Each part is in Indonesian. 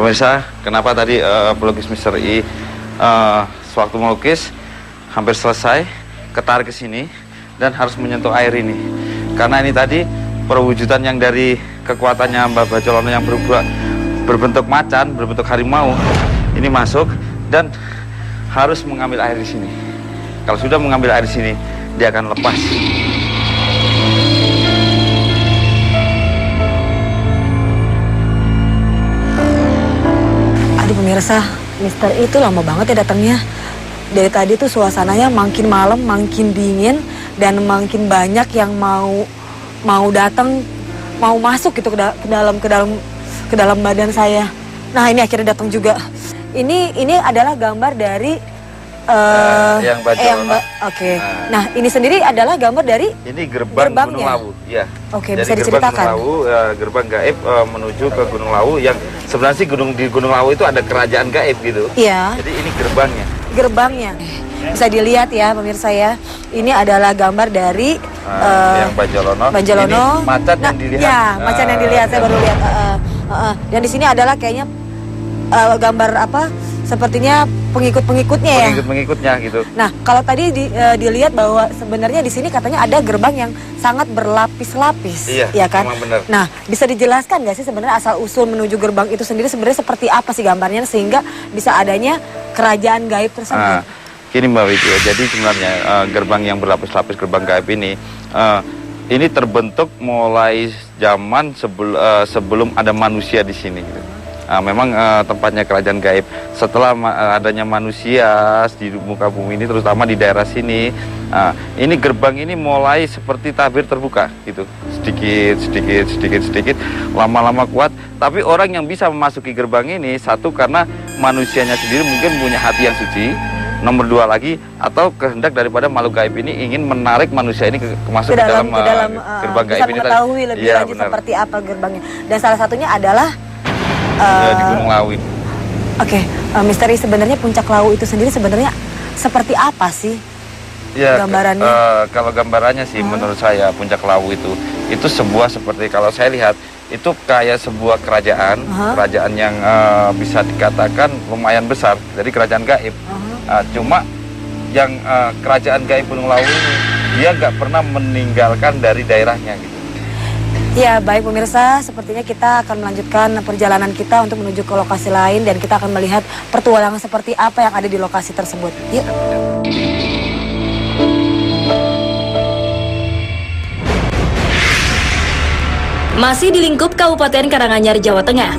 Pemirsa, kenapa tadi pelukis Mr. I sewaktu melukis hampir selesai, ketarik ke sini dan harus menyentuh air ini. Karena ini tadi perwujudan yang dari kekuatannya Mbak Bajolono yang berbentuk macan, berbentuk harimau, ini masuk dan harus mengambil air di sini. Kalau sudah mengambil air di sini, dia akan lepas. Aduh pemirsa, Mister itu lama banget ya datangnya. Dari tadi tuh suasananya makin malam, makin dingin, dan makin banyak yang mau datang, mau masuk gitu ke dalam badan saya. Nah ini akhirnya datang juga. Ini adalah gambar dari yang Bajolono. Oke. Nah ini sendiri adalah gambar dari ini gerbangnya. Gunung Lawu. Ya. Oke, jadi bisa diceritakan. Gunung Lawu, gerbang gaib menuju ke Gunung Lawu yang sebenarnya sih di Gunung Lawu itu ada kerajaan gaib gitu. Iya. Jadi ini gerbangnya. Gerbangnya. Bisa dilihat ya pemirsa ya. Ini adalah gambar dari yang Bajolono. Bajolono. Ini macan yang dilihat. Ya, macan yang dilihat. Saya baru lihat. Dan di sini adalah kayaknya gambar apa? Sepertinya pengikut-pengikutnya ya. Pengikut-pengikutnya gitu. Nah, kalau tadi dilihat bahwa sebenarnya di sini katanya ada gerbang yang sangat berlapis-lapis, iya, ya kan? Memang benar. Nah, bisa dijelaskan nggak sih sebenarnya asal usul menuju gerbang itu sendiri sebenarnya seperti apa sih gambarnya sehingga bisa adanya kerajaan gaib tersebut? Gini Mbak Widi, jadi sebenarnya gerbang yang berlapis-lapis, gerbang gaib ini terbentuk mulai zaman sebelum ada manusia di sini. Gitu. Memang tempatnya kerajaan gaib. Setelah adanya manusia di muka bumi ini, terutama di daerah sini, ini gerbang ini mulai seperti tabir terbuka, gitu. Sedikit, lama-lama kuat. Tapi orang yang bisa memasuki gerbang ini, satu karena manusianya sendiri mungkin punya hati yang suci. Nomor dua lagi, atau kehendak daripada makhluk gaib ini ingin menarik manusia ini masuk ke dalam gerbang gaib ini. Bisa mengetahui lebih lanjut seperti apa gerbangnya. Dan salah satunya adalah di Gunung Lawu. Oke, misteri sebenarnya puncak Lawu itu sendiri sebenarnya seperti apa sih gambarannya? Kalau gambarannya sih menurut saya puncak Lawu itu sebuah seperti kalau saya lihat itu kayak sebuah kerajaan, kerajaan yang bisa dikatakan lumayan besar, jadi kerajaan gaib. Cuma yang kerajaan gaib Gunung Lawu ini dia nggak pernah meninggalkan dari daerahnya gitu. Ya baik pemirsa, sepertinya kita akan melanjutkan perjalanan kita untuk menuju ke lokasi lain dan kita akan melihat petualangan seperti apa yang ada di lokasi tersebut. Yuk. Masih di lingkup Kabupaten Karanganyar, Jawa Tengah.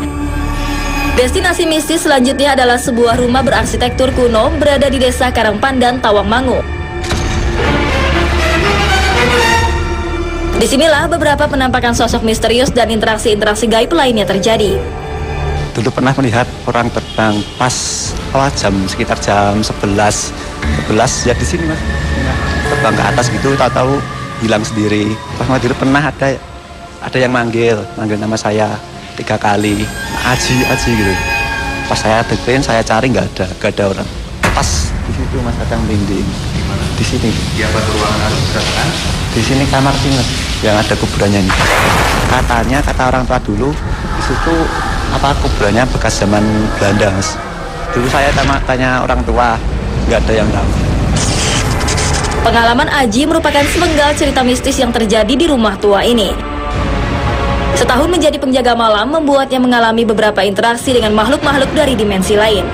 Destinasi mistis selanjutnya adalah sebuah rumah berarsitektur kuno berada di Desa Karangpandan, Tawangmangu. Disinilah beberapa penampakan sosok misterius dan interaksi-interaksi gaib lainnya terjadi. Dulu pernah melihat orang terbang pas sekitar jam 11 ya di sini Mas. Terbang ke atas gitu, tahu-tahu hilang sendiri. Pas dulu pernah ada yang manggil nama saya 3 kali, Aji gitu. Pas saya deketin, saya cari nggak ada orang. Pas di situ Mas kadang merinding. Di sini. Di apa ruangan berapa? Di sini kamar sih Mas, yang ada kuburannya ini. Kata orang tua dulu, di situ kuburannya bekas zaman Belanda Mas. Dulu saya tanya orang tua, nggak ada yang tahu. Pengalaman Aji merupakan sepenggal cerita mistis yang terjadi di rumah tua ini. Setahun menjadi penjaga malam membuatnya mengalami beberapa interaksi dengan makhluk-makhluk dari dimensi lain.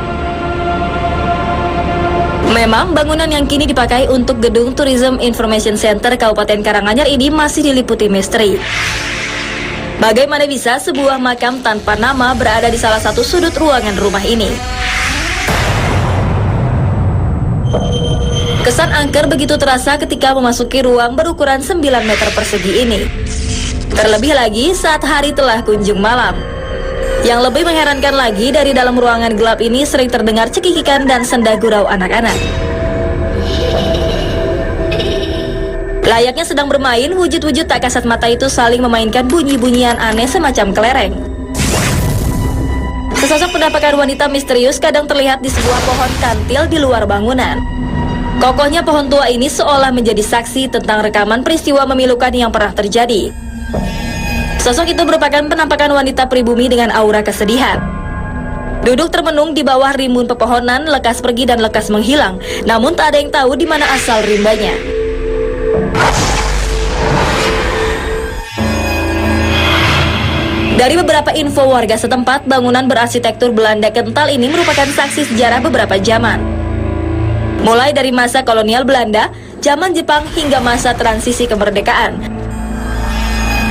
Memang bangunan yang kini dipakai untuk gedung Tourism Information Center Kabupaten Karanganyar ini masih diliputi misteri. Bagaimana bisa sebuah makam tanpa nama berada di salah satu sudut ruangan rumah ini? Kesan angker begitu terasa ketika memasuki ruang berukuran 9 meter persegi ini. Terlebih lagi saat hari telah kunjung malam. Yang lebih mengherankan lagi, dari dalam ruangan gelap ini sering terdengar cekikikan dan senda gurau anak-anak. Layaknya sedang bermain, wujud-wujud tak kasat mata itu saling memainkan bunyi-bunyian aneh semacam kelereng. Sesosok penampakan wanita misterius kadang terlihat di sebuah pohon kantil di luar bangunan. Kokohnya pohon tua ini seolah menjadi saksi tentang rekaman peristiwa memilukan yang pernah terjadi. Sosok itu merupakan penampakan wanita pribumi dengan aura kesedihan. Duduk termenung di bawah rimbun pepohonan, lekas pergi dan lekas menghilang. Namun tak ada yang tahu di mana asal rimbanya. Dari beberapa info warga setempat, bangunan berarsitektur Belanda kental ini merupakan saksi sejarah beberapa zaman. Mulai dari masa kolonial Belanda, zaman Jepang hingga masa transisi kemerdekaan.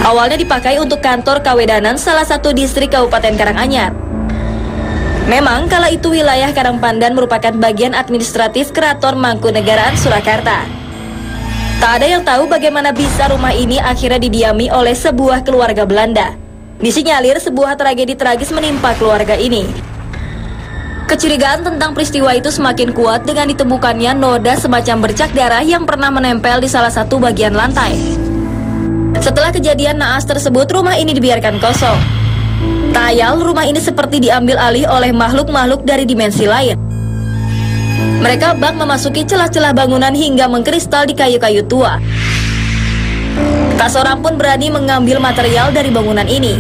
Awalnya dipakai untuk kantor kawedanan salah satu distrik Kabupaten Karanganyar. Memang kala itu wilayah Karangpandan merupakan bagian administratif Keraton Mangkunegaraan Surakarta. Tak ada yang tahu bagaimana bisa rumah ini akhirnya didiami oleh sebuah keluarga Belanda. Disinyalir sebuah tragedi tragis menimpa keluarga ini. Kecurigaan tentang peristiwa itu semakin kuat dengan ditemukannya noda semacam bercak darah yang pernah menempel di salah satu bagian lantai. Setelah kejadian naas tersebut, rumah ini dibiarkan kosong. Tayal, rumah ini seperti diambil alih oleh makhluk-makhluk dari dimensi lain. Mereka bak memasuki celah-celah bangunan hingga mengkristal di kayu-kayu tua. Tak seorang pun berani mengambil material dari bangunan ini.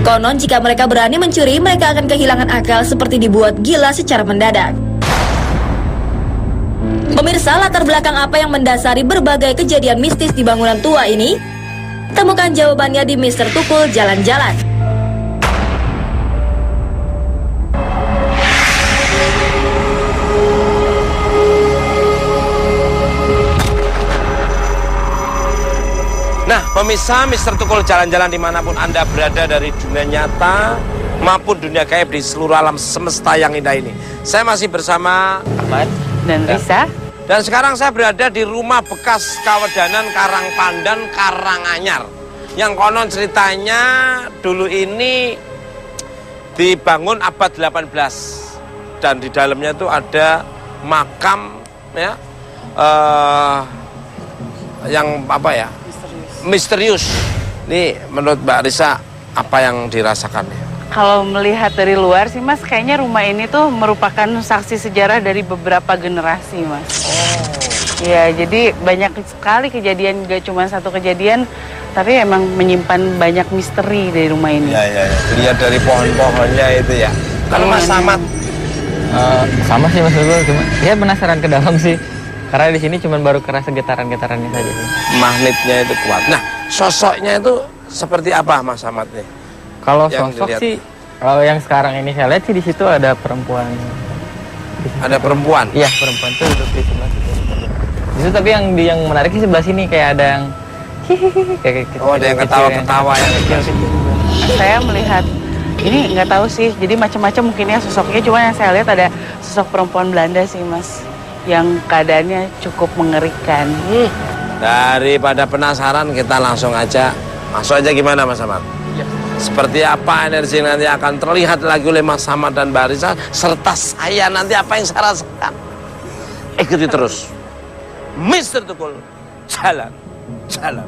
Konon jika mereka berani mencuri, mereka akan kehilangan akal seperti dibuat gila secara mendadak. Pemirsa, latar belakang apa yang mendasari berbagai kejadian mistis di bangunan tua ini? Temukan jawabannya di Mr. Tukul Jalan-Jalan. Nah, pemirsa Mr. Tukul Jalan-Jalan dimanapun Anda berada dari dunia nyata maupun dunia gaib di seluruh alam semesta yang indah ini. Saya masih bersama Ahmad dan Risa. Dan sekarang saya berada di rumah bekas kawedanan Karangpandan, Karanganyar. Yang konon ceritanya dulu ini dibangun abad 18. Dan di dalamnya itu ada makam ya, yang apa ya? Misterius. Nih menurut Mbak Risa apa yang dirasakan? Kalau melihat dari luar sih Mas, kayaknya rumah ini tuh merupakan saksi sejarah dari beberapa generasi Mas. Ya, jadi banyak sekali kejadian, gak cuma satu kejadian, tapi emang menyimpan banyak misteri dari rumah ini. Ya. Lihat dari pohon-pohonnya itu ya. Kalau Mas Samad? Sama sih Mas Bego, cuma ya penasaran ke dalam sih. Karena di sini cuma baru kerasa getaran-getarannya saja sih. Magnetnya itu kuat. Nah, sosoknya itu seperti apa Mas Samad nih? Kalau Yang sosok dilihat. sih, kalau yang sekarang ini saya lihat sih di situ ada perempuan. Ada perempuan? Iya, perempuan tuh duduk di sebelah situ. Di situ tapi yang menarik di sebelah sini kayak ada yang kayak gitu. Oh, ada yang ketawa-ketawa yang kecil. Saya melihat ini nggak tahu sih, jadi macam-macam mungkin ya sosoknya. Cuma yang saya lihat ada sosok perempuan Belanda sih Mas, yang keadaannya cukup mengerikan. Daripada penasaran, kita langsung aja masuk aja. Gimana Mas Samad? Ya. Seperti apa energi nanti akan terlihat lagi oleh Mas Samad dan Mbak Risa, serta saya nanti apa yang saya rasakan. Ikuti terus Mr. Tukul Jalan-Jalan.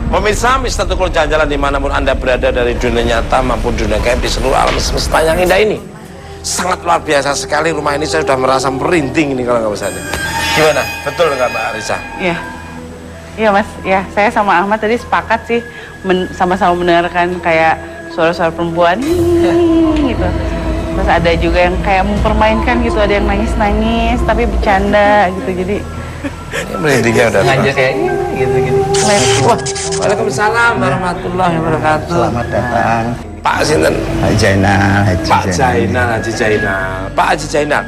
Pemirsa Mr. Tukul Jalan-Jalan dimanapun Anda berada dari dunia nyata maupun dunia gaib di seluruh alam semesta yang indah ini. Sangat luar biasa sekali rumah ini, saya sudah merasa merinding ini kalau nggak misalnya. Gimana? Betul nggak Mbak Risa? Iya Mas, ya saya sama Ahmad tadi sepakat sih sama-sama mendengarkan kayak suara-suara perempuan gitu. Terus ada juga yang kayak mempermainkan gitu, ada yang nangis-nangis tapi bercanda gitu, jadi Ini merindingnya udah. Ngajak kayak gitu-gitu. Wah, waalaikumsalam warahmatullahi wabarakatuh. Selamat datang. Pak Sinten? Haji Zainal, Pak Zainal, Haji Zainal. Pak Haji Zainal,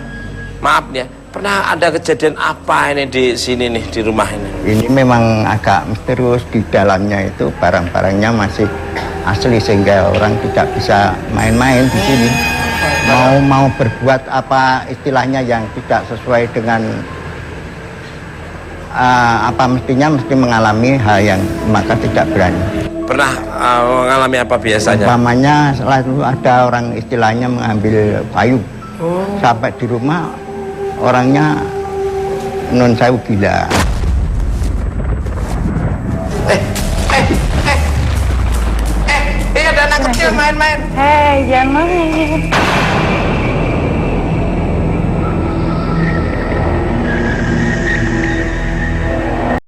maaf nih ya, pernah ada kejadian apa ini di sini nih, di rumah ini? Ini memang agak misterius, di dalamnya itu barang-barangnya masih asli sehingga orang tidak bisa main-main di sini. Mau berbuat apa istilahnya yang tidak sesuai dengan apa mestinya, mesti mengalami hal yang maka tidak berani. Pernah mengalami apa biasanya? Umpamanya selalu ada orang istilahnya mengambil kayu. Sampai di rumah orangnya non sewu gila. Ini ada anak kecil main-main. hei jangan main.